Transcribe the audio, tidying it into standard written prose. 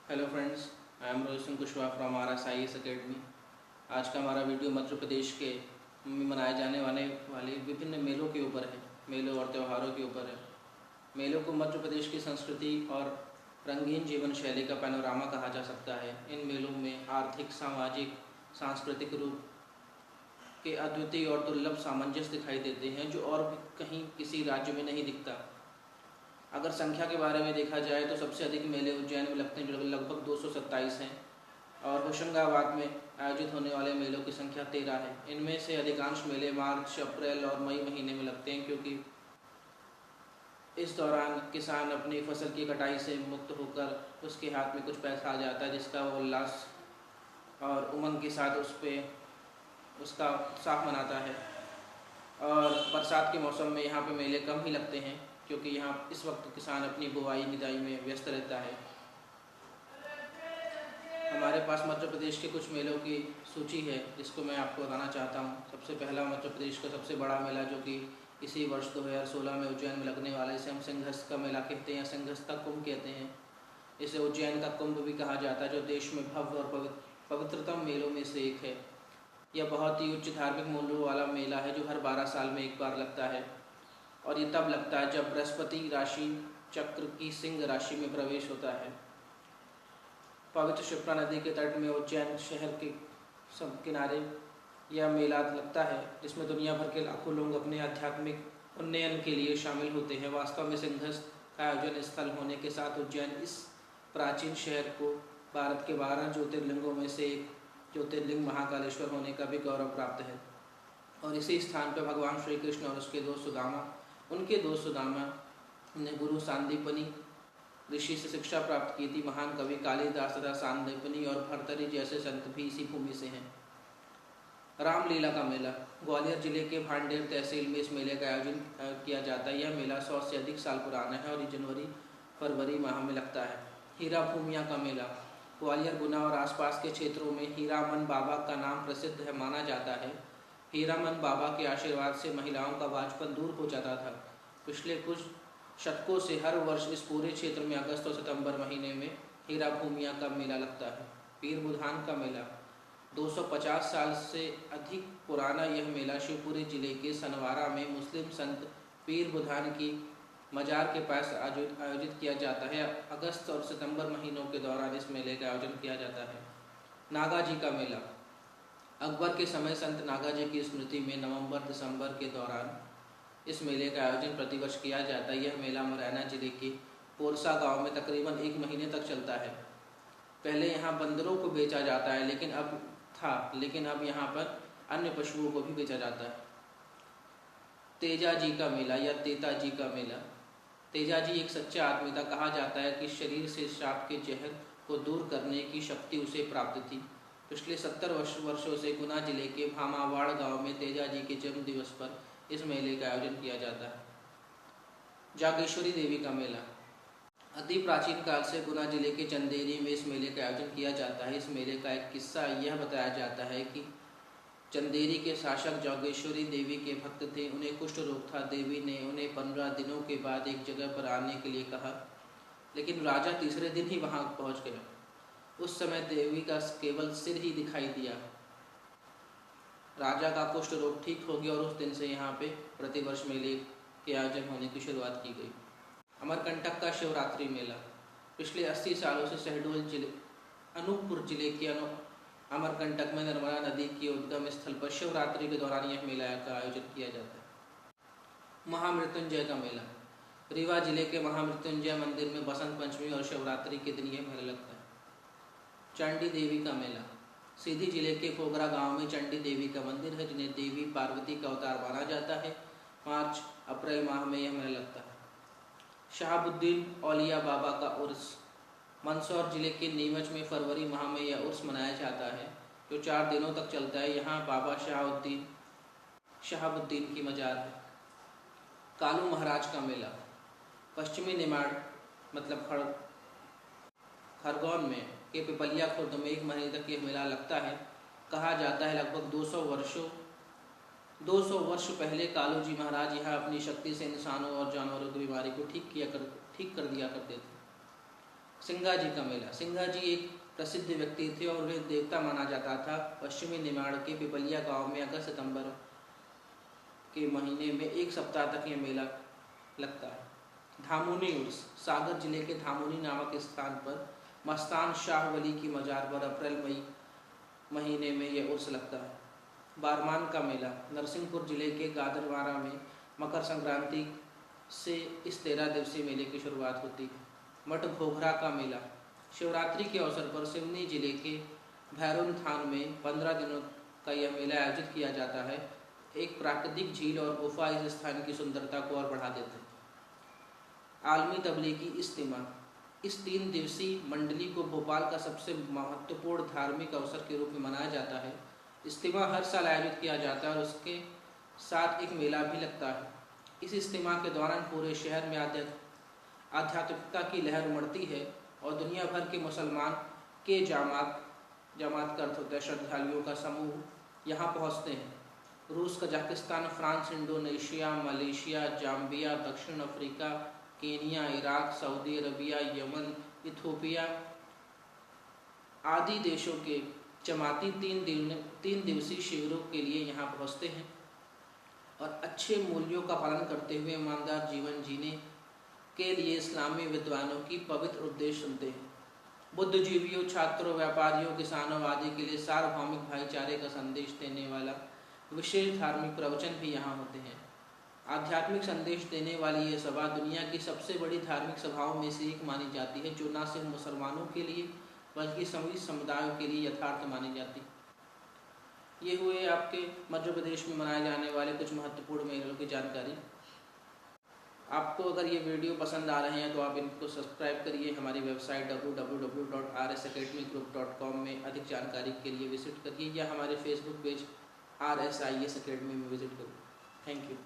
Hello friends, I am Rohit Singh Kushwaha from RSIS academy. आज का हमारा वीडियो मध्य प्रदेश के में मनाए जाने वाले विभिन्न मेलों के ऊपर है। मेलों और त्योहारों के ऊपर है। मेलों को मध्य प्रदेश की संस्कृति और रंगीन जीवन शैली का पैनोरामा कहा जा सकता है। इन मेलों में आर्थिक, सामाजिक, सांस्कृतिक रूप के अद्वितीय और दुर्लभ सामंजस्य दिखाई देते हैं, जो और भी कहीं किसी राज्य में नहीं दिखता। अगर संख्या के बारे में देखा जाए तो सबसे अधिक मेले उज्जैन में लगते हैं, जो लगभग 227 हैं, और होशंगाबाद में आयोजित होने वाले मेलों की संख्या 13 है। इनमें से अधिकांश मेले मार्च, अप्रैल और मई महीने में लगते हैं, क्योंकि इस दौरान किसान अपनी फसल की कटाई से मुक्त होकर उसके हाथ में कुछ पैसा आ जाता है, जिसका वो उल्लास और उमंग के साथ उसका उत्साह मनाता है। और बरसात के मौसम में यहाँ पे मेले कम ही लगते हैं, क्योंकि यहाँ इस वक्त किसान अपनी बुवाई निदाई में व्यस्त रहता है। हमारे पास मध्य प्रदेश के कुछ मेलों की सूची है, जिसको मैं आपको बताना चाहता हूँ। सबसे पहला मध्य प्रदेश का सबसे बड़ा मेला, जो कि इसी वर्ष 2016 में उज्जैन में लगने वाला, इसे हम सिंहस्थ का मेला कहते हैं या सिंहस्थ का कुंभ कहते हैं। इसे उज्जैन का कुंभ भी कहा जाता है, जो देश में भव्य और पवित्रतम मेलों में से एक है। यह बहुत ही उच्च धार्मिक मूल्यों वाला मेला है, जो हर 12 साल में एक बार लगता है, और ये तब लगता है जब बृहस्पति राशि चक्र की सिंह राशि में प्रवेश होता है। पवित्र क्षिप्रा नदी के तट में उज्जैन शहर के सब किनारे यह मेला लगता है, जिसमें दुनिया भर के लाखों लोग अपने आध्यात्मिक उन्नयन के लिए शामिल होते हैं। वास्तव में सिंहस्थ का आयोजन स्थल होने के साथ उज्जैन इस प्राचीन शहर को भारत के 12 ज्योतिर्लिंगों में से एक ज्योतिर्लिंग महाकालेश्वर होने का भी गौरव प्राप्त है। और इसी स्थान पर भगवान श्री कृष्ण और उनके दोस्त सुदामा ने गुरु सांदीपनी ऋषि से शिक्षा प्राप्त की थी। महान कवि कालिदास तथा सांदीपनी और भर्तृहरि जैसे संत भी इसी भूमि से हैं। रामलीला का मेला ग्वालियर जिले के भांडेर तहसील में इस मेले का आयोजन किया जाता है। यह मेला 100 से अधिक साल पुराना है और जनवरी फरवरी माह में लगता है। हीरा भूमिया का मेला ग्वालियर, गुना और आसपास के क्षेत्रों में हीरामन बाबा का नाम प्रसिद्ध है माना जाता है। हीरामन बाबा के आशीर्वाद से महिलाओं का बांझपन दूर हो जाता था। पिछले कुछ शतकों से हर वर्ष इस पूरे क्षेत्र में अगस्त और सितंबर महीने में हीरा भूमिया का मेला लगता है। पीर बुधान का मेला 250 साल से अधिक पुराना यह मेला शिवपुरी जिले के सनवारा में मुस्लिम संत पीर बुधान की मजार के पास आयोजित किया जाता है। अगस्त और सितंबर महीनों के दौरान इस मेले का आयोजन किया जाता है। नागा जी का मेला अकबर के समय संत नागा जी की स्मृति में नवंबर दिसंबर के दौरान इस मेले का आयोजन प्रतिवर्ष किया जाता है। यह मेला मुरैना जिले के पोरसा गांव में तकरीबन 1 महीने तक चलता है। पहले यहाँ बंदरों को बेचा जाता है, लेकिन अब यहाँ पर अन्य पशुओं को भी बेचा जाता है। तेजा जी का मेला या तेता जी का मेला तेजा जी एक सच्चा आदमी था। कहा जाता है कि शरीर से श्राप के जहर को दूर करने की शक्ति उसे प्राप्त थी। पिछले 70 वर्षों से गुना जिले के भामावाड़ गांव में तेजा जी के जन्म दिवस पर इस मेले का आयोजन किया जाता है। जागेश्वरी देवी का मेला अति प्राचीन काल से गुना जिले के चंदेरी में इस मेले का आयोजन किया जाता है। इस मेले का एक किस्सा यह बताया जाता है कि चंदेरी के शासक जागेश्वरी देवी के भक्त थे। उन्हें कुष्ठ रोग था। देवी ने उन्हें 15 दिनों के बाद एक जगह पर आने के लिए कहा, लेकिन राजा तीसरे दिन ही वहां पहुंच गया। उस समय देवी का केवल सिर ही दिखाई दिया। राजा का कुष्ठ रोग ठीक हो गया और उस दिन से यहाँ पे प्रतिवर्ष मेले के आयोजन होने की शुरुआत की गई। अमरकंटक का शिवरात्रि मेला पिछले 80 सालों से शहडोल जिले अनूपपुर जिले के अमरकंटक में नर्मदा नदी के उद्गम स्थल पर शिवरात्रि के दौरान यह मेला का आयोजन किया जाता है। महामृत्युंजय का मेला रीवा जिले के महामृत्युंजय मंदिर में बसंत पंचमी और शिवरात्रि के दिन यह मेला लगता है। चंडी देवी का मेला सीधी जिले के कोगरा गांव में चंडी देवी का मंदिर है, जिन्हें देवी पार्वती का अवतार माना जाता है। मार्च अप्रैल माह में यह मेला लगता है। शहाबुद्दीन औलिया बाबा का उर्स मंदसौर जिले के नीमच में फरवरी माह में यह उर्स मनाया जाता है, जो 4 दिनों तक चलता है। यहाँ बाबा शहाबुद्दीन की मजार है। कालू महाराज का मेला पश्चिमी निमाड़ मतलब खरगोन में के पिपलिया खुर्द में 1 महीने तक यह मेला लगता है। कहा जाता है लगभग 200 वर्ष पहले कालू जी महाराज यहाँ अपनी शक्ति से इंसानों और जानवरों की बीमारी को ठीक कर दिया करते थे। सिंघा जी का मेला। सिंघा जी एक प्रसिद्ध व्यक्ति थे और वे देवता माना जाता था। पश्चिमी निमाड़ के पिपलिया गांव में अगस्त सितंबर के महीने में एक सप्ताह तक यह मेला लगता है। धामुनी उर्स। सागर जिले के धामुनी नामक स्थान पर मस्तान शाह वली की मजार पर अप्रैल मई महीने में यह उर्स लगता है। बारमान का मेला। नरसिंहपुर जिले के गादरवारा में मकर संक्रांति से इस 13 दिवसीय मेले की शुरुआत होती है। मठ घोघरा का मेला। शिवरात्रि के अवसर पर सिवनी जिले के भैरोन थान में 15 दिनों का यह मेला आयोजित किया जाता है। एक प्राकृतिक झील और गुफा इस स्थान की सुंदरता को और बढ़ा देते हैं। आलमी तबलीगी इज्तिमा। इस 3 दिवसीय मंडली को भोपाल का सबसे महत्वपूर्ण धार्मिक अवसर के रूप में मनाया जाता है। इज्तिमा हर साल आयोजित किया जाता है और उसके साथ एक मेला भी लगता है। इस इज्तिमा के दौरान पूरे शहर में आध्यात्मिकता की लहर उमड़ती है और दुनिया भर के मुसलमान के जमात का अर्थ होता है श्रद्धालुओं का समूह यहाँ पहुँचते हैं। रूस, Kazakhstan, France, Indonesia, Malaysia, Zambia, दक्षिण Africa, Kenya, Iraq, Saudi Arabia, Yemen, Ethiopia आदि देशों के जमाती 3 दिवसीय शिविरों के लिए यहाँ पहुँचते हैं और अच्छे मूल्यों का पालन करते हुए ईमानदार जीवन जीने के लिए इस्लामी विद्वानों की पवित्र उपदेश सुनते हैं। बुद्धिजीवियों, छात्रों, व्यापारियों, किसानों आदि के लिए सार्वभौमिक भाईचारे का संदेश देने वाला विशेष धार्मिक प्रवचन भी यहाँ होते हैं। आध्यात्मिक संदेश देने वाली ये सभा दुनिया की सबसे बड़ी धार्मिक सभाओं में से एक मानी जाती है, जो न सिर्फ मुसलमानों के लिए बल्कि सभी समुदायों के लिए यथार्थ मानी जाती है। ये हुए आपके मध्य प्रदेश में मनाए जाने वाले कुछ महत्वपूर्ण मेलों की जानकारी। आपको अगर ये वीडियो पसंद आ रहे हैं तो आप इनको सब्सक्राइब करिए। हमारी वेबसाइट www.rsacademy.com में अधिक जानकारी के लिए विजिट करिए या हमारे फेसबुक पेज RSIS Academy में विजिट करिए। Thank you.